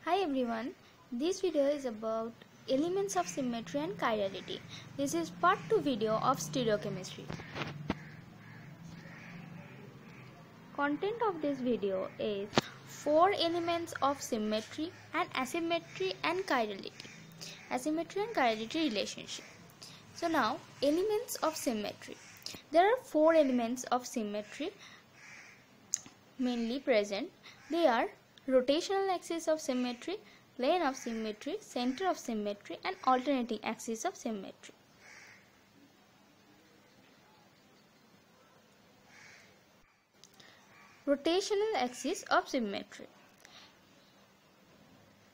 Hi everyone, this video is about elements of symmetry and chirality. This is part 2 video of stereochemistry. Content of this video is 4 elements of symmetry and asymmetry and chirality. Asymmetry and chirality relationship. So now, elements of symmetry. There are 4 elements of symmetry mainly present. They are rotational axis of symmetry, plane of symmetry, center of symmetry, and alternating axis of symmetry. Rotational axis of symmetry.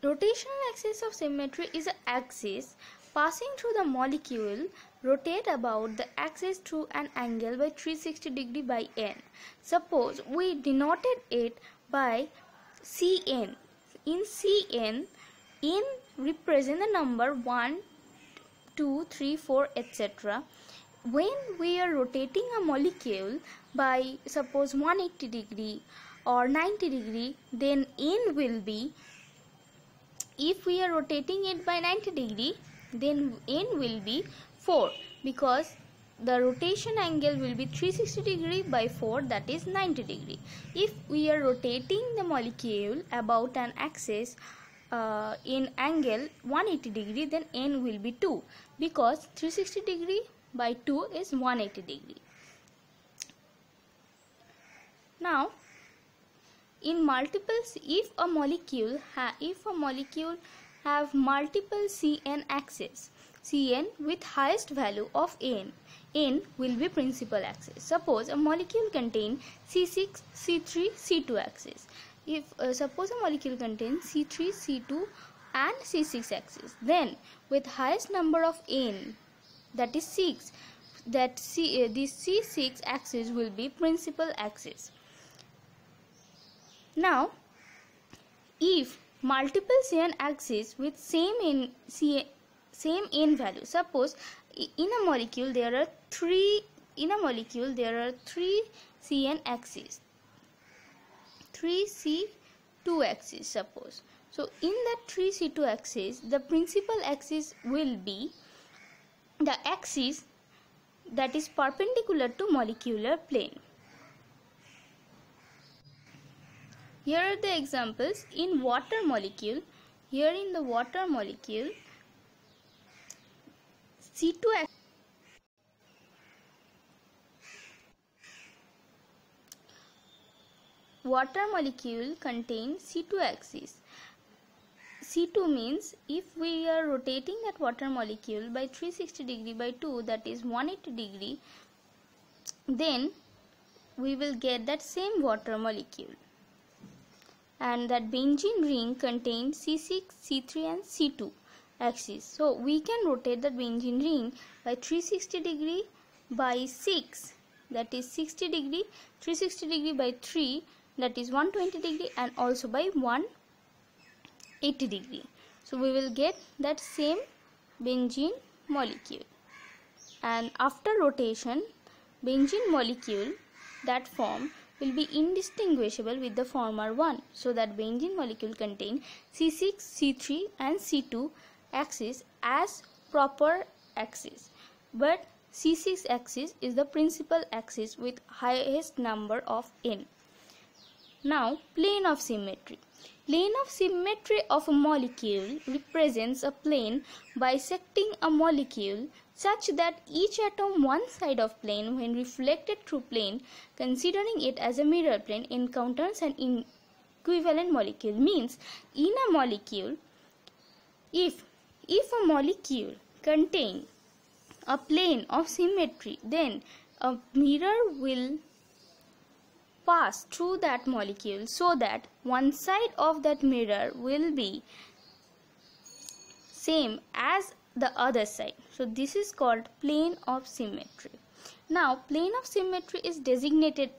Rotational axis of symmetry is an axis passing through the molecule rotate about the axis through an angle by 360 degree by n. Suppose we denoted it by Cn. In Cn, n represent the number 1, 2, 3, 4, etc. When we are rotating a molecule by suppose 180 degree or 90 degree, then n will be, if we are rotating it by 90 degree, then n will be 4 because the rotation angle will be 360 degree by 4, that is 90 degree. If we are rotating the molecule about an axis in angle 180 degree, then n will be 2 because 360 degree by 2 is 180 degree. Now, in multiples, if a molecule have multiple Cn axes, Cn with highest value of n will be principal axis. Suppose a molecule contain C6, C3, C2 axis. If suppose a molecule contains C3, C2 and C6 axis, then with highest number of n, that is 6, this C6 axis will be principal axis. Now, if multiple Cn axes with same n value, suppose in a molecule there are 3 Cn axes, 3 C2 axis suppose. So in that 3 C2 axis, the principal axis will be the axis that is perpendicular to molecular plane. Here are the examples in water molecule. Here in the water molecule, C2 water molecule contains C2 axis. C2 means if we are rotating that water molecule by 360 degree by 2, that is 180 degree, then we will get that same water molecule. And that benzene ring contains C6, C3 and C2 axis. So we can rotate the benzene ring by 360 degree by 6, that is 60 degree, 360 degree by 3, that is 120 degree, and also by 180 degree. So we will get that same benzene molecule. And after rotation, benzene molecule that form will be indistinguishable with the former one, so that benzene molecule contain C6, C3 and C2 axis as proper axis, but C6 axis is the principal axis with highest number of n. Now, plane of symmetry. Plane of symmetry of a molecule represents a plane bisecting a molecule such that each atom one side of plane, when reflected through plane, considering it as a mirror plane, encounters an equivalent molecule. Means in a molecule, if a molecule contain a plane of symmetry, then a mirror will pass through that molecule so that one side of that mirror will be same as the other side. So this is called plane of symmetry. Now, plane of symmetry is designated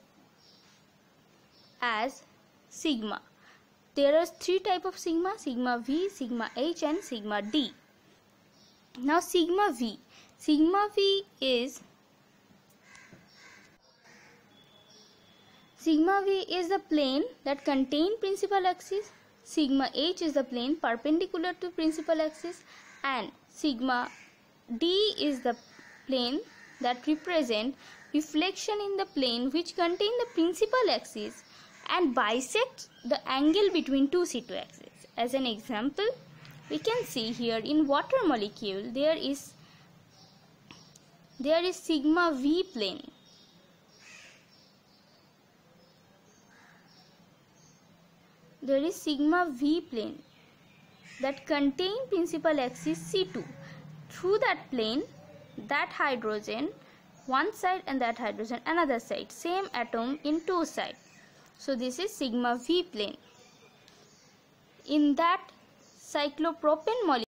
as sigma. There are 3 types of sigma: sigma V, sigma H and sigma D. Now, sigma V is the plane that contain principal axis sigma h is the plane perpendicular to principal axis, and sigma d is the plane that represent reflection in the plane which contain the principal axis and bisect the angle between two C2 axes. As an example, we can see here in water molecule there is sigma v plane. There is sigma v plane that contain principal axis C2. Through that plane, that hydrogen one side and that hydrogen another side, same atom in two sides. So this is sigma v plane. In that cyclopropane molecule,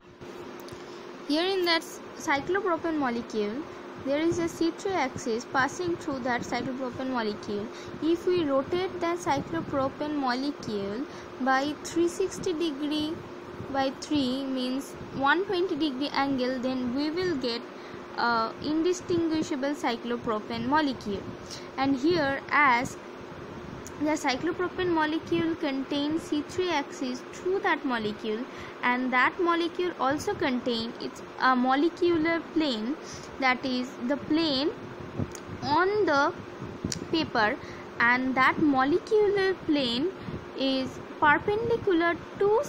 there is a C3 axis passing through that cyclopropane molecule. If we rotate that cyclopropane molecule by 360 degree by 3 means 120 degree angle, then we will get indistinguishable cyclopropane molecule. And here, as the cyclopropane molecule contains C3 axis through that molecule, and that molecule also contains its molecular plane, that is the plane on the paper, and that molecular plane is perpendicular to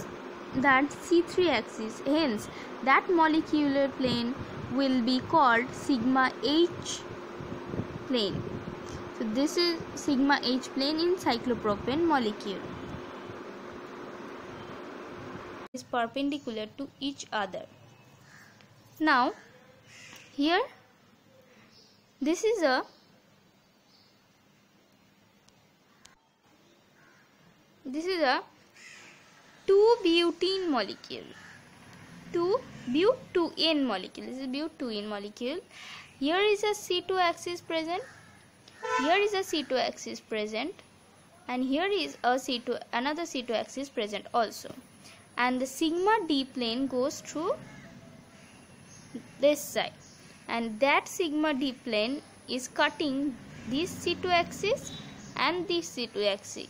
that C3 axis. Hence, that molecular plane will be called sigma h plane. So this is sigma h plane in cyclopropane molecule. Is perpendicular to each other. Now here this is a This is a 2-butene molecule. 2-butene molecule. This is butene molecule. Here is a C2 axis present. Here is a C2 axis present. And here is a another C2 axis present also. And the sigma D plane goes through this side. And that sigma D plane is cutting this C2 axis and this C2 axis.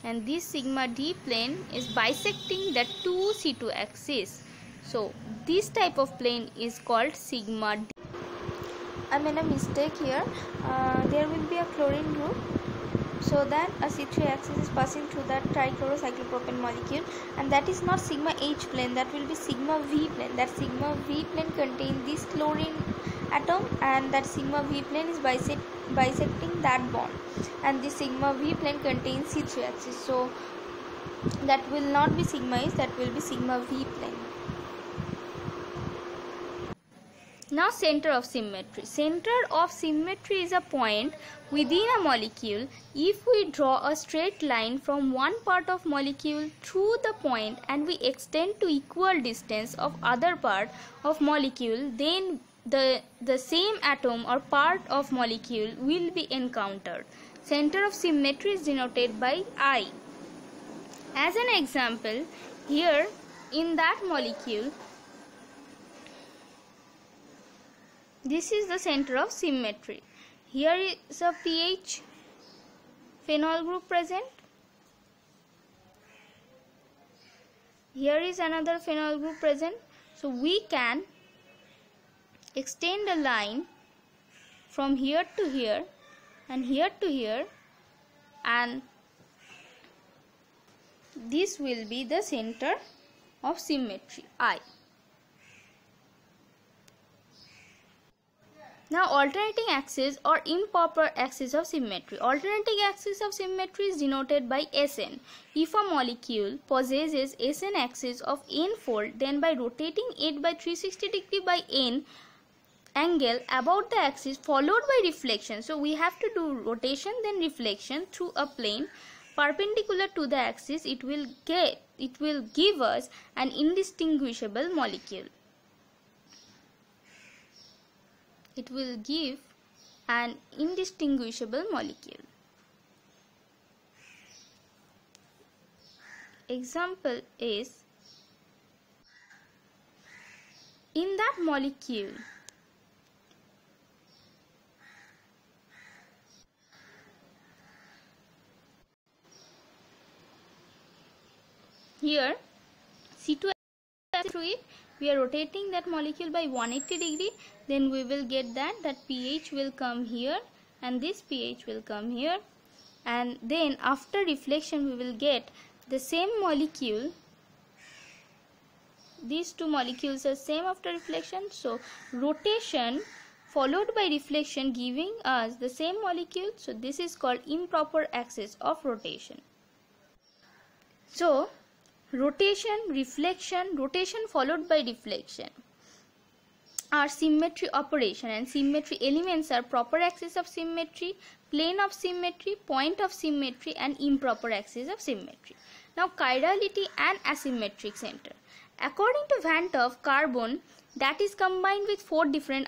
And this sigma D plane is bisecting the two C2 axes. So this type of plane is called sigma D. I made a mistake here. There will be a chlorine group, so that a C3 axis is passing through that trichlorocyclopropane molecule, and that is not sigma H plane, that will be sigma V plane. That sigma V plane contains this chlorine atom, and that sigma V plane is bisecting that bond, and this sigma V plane contains C3 axis. So that will not be sigma H, that will be sigma V plane. Now center of symmetry. Center of symmetry is a point within a molecule. If we draw a straight line from one part of molecule through the point and we extend to equal distance of other part of molecule, then the same atom or part of molecule will be encountered. Center of symmetry is denoted by I. As an example, here in that molecule, this is the center of symmetry. Here is a pH phenol group present. Here is another phenol group present. So we can extend a line from here to here and here to here, and this will be the center of symmetry, I. Now alternating axis or improper axis of symmetry. Alternating axis of symmetry is denoted by Sn. If a molecule possesses Sn axis of n fold, then by rotating it by 360 degree by n angle about the axis followed by reflection. So we have to do rotation then reflection through a plane perpendicular to the axis. It will give us an indistinguishable molecule. It will give an indistinguishable molecule. Example is, in that molecule, here C2 through it, we are rotating that molecule by 180 degree, then we will get that pH will come here and this pH will come here, and then after reflection we will get the same molecule. These two molecules are same after reflection, so rotation followed by reflection giving us the same molecule, so this is called improper axis of rotation. So rotation, reflection, rotation followed by reflection are symmetry operation, and symmetry elements are proper axis of symmetry, plane of symmetry, point of symmetry, and improper axis of symmetry. Now chirality and asymmetric center. According to Van 't Hoff, carbon that is combined with 4 different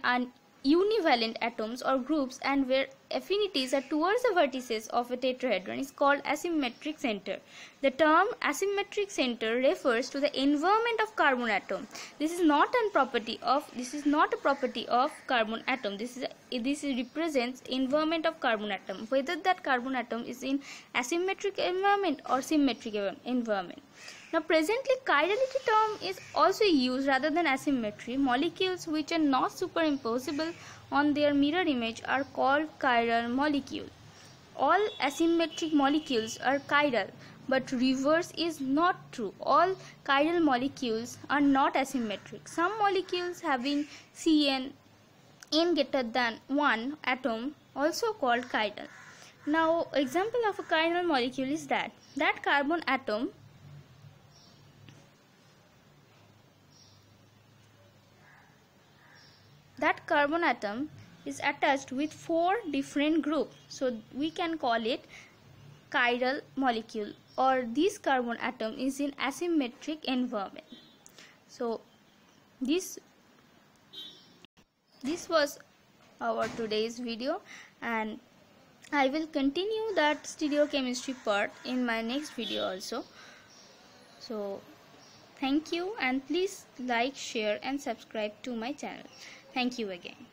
univalent atoms or groups and where affinities are towards the vertices of a tetrahedron is called asymmetric center. The term asymmetric center refers to the environment of carbon atom. This is not a property of carbon atom. This represents environment of carbon atom, whether that carbon atom is in asymmetric environment or symmetric environment. Now presently chirality term is also used rather than asymmetry. Molecules which are not superimposable on their mirror image are called chiral molecule. All asymmetric molecules are chiral, but reverse is not true. All chiral molecules are not asymmetric. Some molecules having Cn n greater than 1 atom also called chiral. Now example of a chiral molecule is that carbon atom is attached with 4 different groups, so we can call it chiral molecule, or this carbon atom is in asymmetric environment. So this was our today's video, and I will continue that stereochemistry part in my next video also. So thank you, and please like, share and subscribe to my channel. Thank you again.